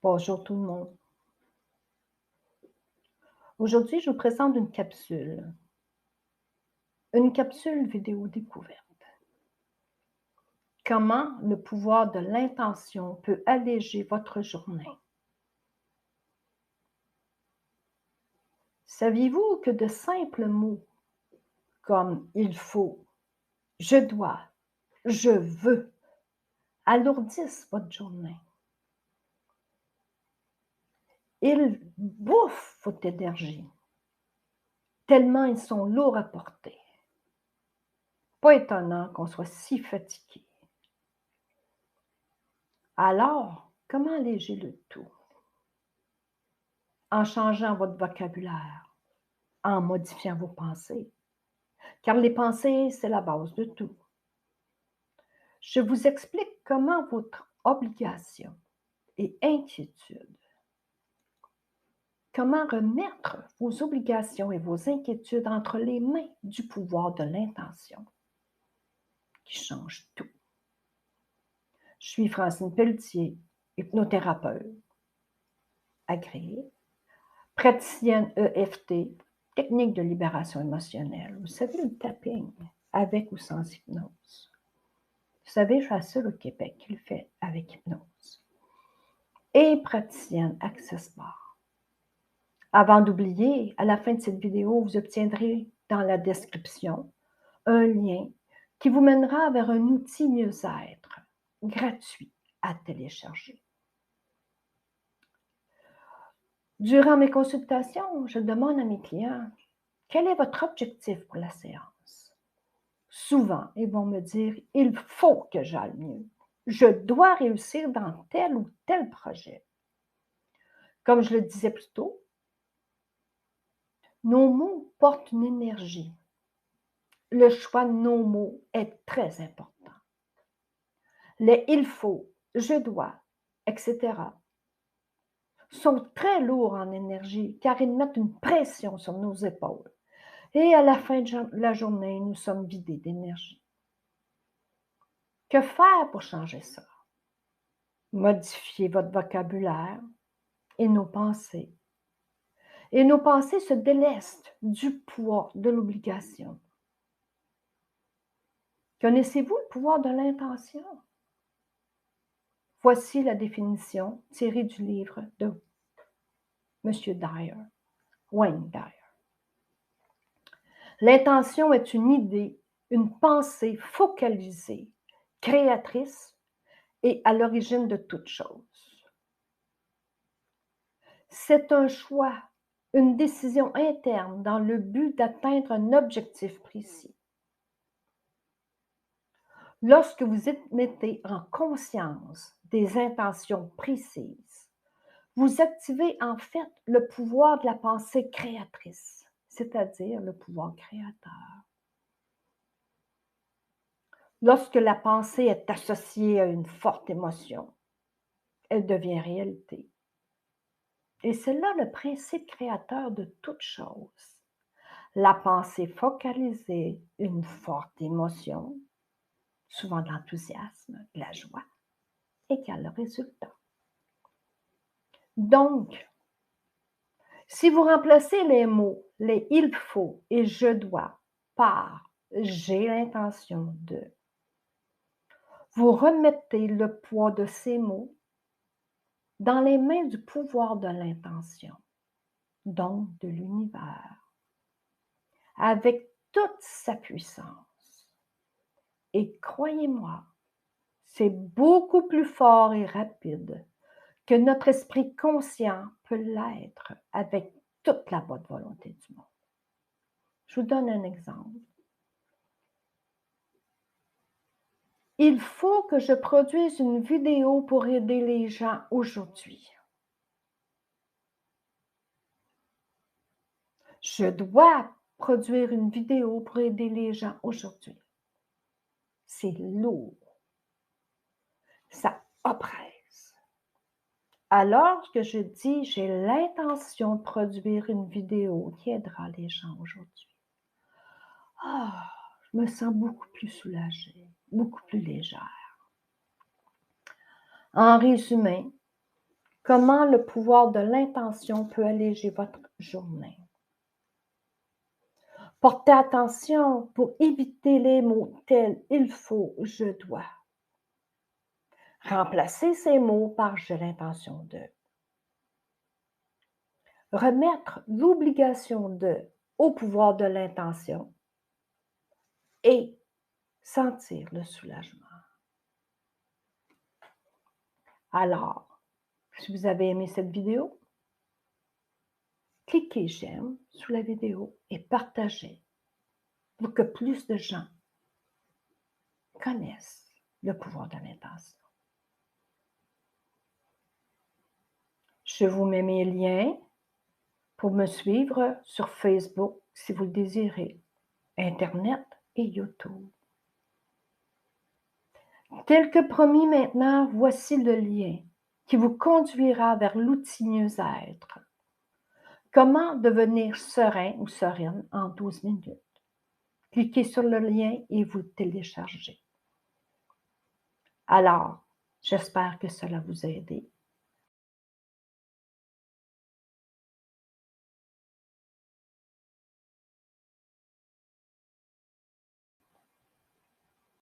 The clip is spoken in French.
Bonjour tout le monde. Aujourd'hui, je vous présente une capsule vidéo découverte. Comment le pouvoir de l'intention peut alléger votre journée. Saviez-vous que de simples mots comme il faut, je dois, je veux alourdissent votre journée? Ils bouffent votre énergie, tellement ils sont lourds à porter. Pas étonnant qu'on soit si fatigué. Alors, comment alléger le tout? En changeant votre vocabulaire, en modifiant vos pensées, car les pensées, c'est la base de tout. Je vous explique comment votre obligation et inquiétude, comment remettre vos obligations et vos inquiétudes entre les mains du pouvoir de l'intention, qui change tout. Je suis Francine Pelletier, hypnothérapeute, agréée, praticienne EFT, technique de libération émotionnelle. Vous savez, le tapping, avec ou sans hypnose. Vous savez, je suis la seule au Québec qui le fait avec hypnose. Et praticienne Access Bar. Avant d'oublier, à la fin de cette vidéo, vous obtiendrez dans la description un lien qui vous mènera vers un outil mieux-être gratuit à télécharger. Durant mes consultations, je demande à mes clients, quel est votre objectif pour la séance? Souvent, ils vont me dire, il faut que j'aille mieux. Je dois réussir dans tel ou tel projet. Comme je le disais plus tôt, nos mots portent une énergie. Le choix de nos mots est très important. Les il faut, je dois, etc. sont très lourds en énergie car ils mettent une pression sur nos épaules. Et à la fin de la journée, nous sommes vidés d'énergie. Que faire pour changer ça? Modifier votre vocabulaire et nos pensées. Et nos pensées se délestent du poids de l'obligation. Connaissez-vous le pouvoir de l'intention? Voici la définition tirée du livre de M. Dyer, Wayne Dyer. L'intention est une idée, une pensée focalisée, créatrice et à l'origine de toute chose. C'est un choix, une décision interne dans le but d'atteindre un objectif précis. Lorsque vous mettez en conscience des intentions précises, vous activez en fait le pouvoir de la pensée créatrice, c'est-à-dire le pouvoir créateur. Lorsque la pensée est associée à une forte émotion, elle devient réalité. Et c'est là le principe créateur de toute chose. La pensée focalisée, une forte émotion, souvent de l'enthousiasme, de la joie, égale le résultat. Donc, si vous remplacez les mots, les il faut et je dois par j'ai l'intention de, vous remettez le poids de ces mots dans les mains du pouvoir de l'intention, donc de l'univers, avec toute sa puissance. Et croyez-moi, c'est beaucoup plus fort et rapide que notre esprit conscient peut l'être avec toute la bonne volonté du monde. Je vous donne un exemple. Il faut que je produise une vidéo pour aider les gens aujourd'hui. Je dois produire une vidéo pour aider les gens aujourd'hui. C'est lourd. Ça oppresse. Alors que je dis, j'ai l'intention de produire une vidéo qui aidera les gens aujourd'hui. Ah, je me sens beaucoup plus soulagée, beaucoup plus légère. En résumé, Comment le pouvoir de l'intention peut alléger votre journée? Portez attention pour éviter les mots tels il faut, je dois. Remplacez ces mots par j'ai l'intention de. Remettre l'obligation de au pouvoir de l'intention et sentir le soulagement. Alors, si vous avez aimé cette vidéo, cliquez j'aime sous la vidéo et partagez pour que plus de gens connaissent le pouvoir de l'intention. Je vous mets mes liens pour me suivre sur Facebook si vous le désirez, Internet et YouTube. Tel que promis maintenant, voici le lien qui vous conduira vers l'outil mieux-être. Comment devenir serein ou sereine en 12 minutes? Cliquez sur le lien et vous le téléchargez. Alors, j'espère que cela vous a aidé.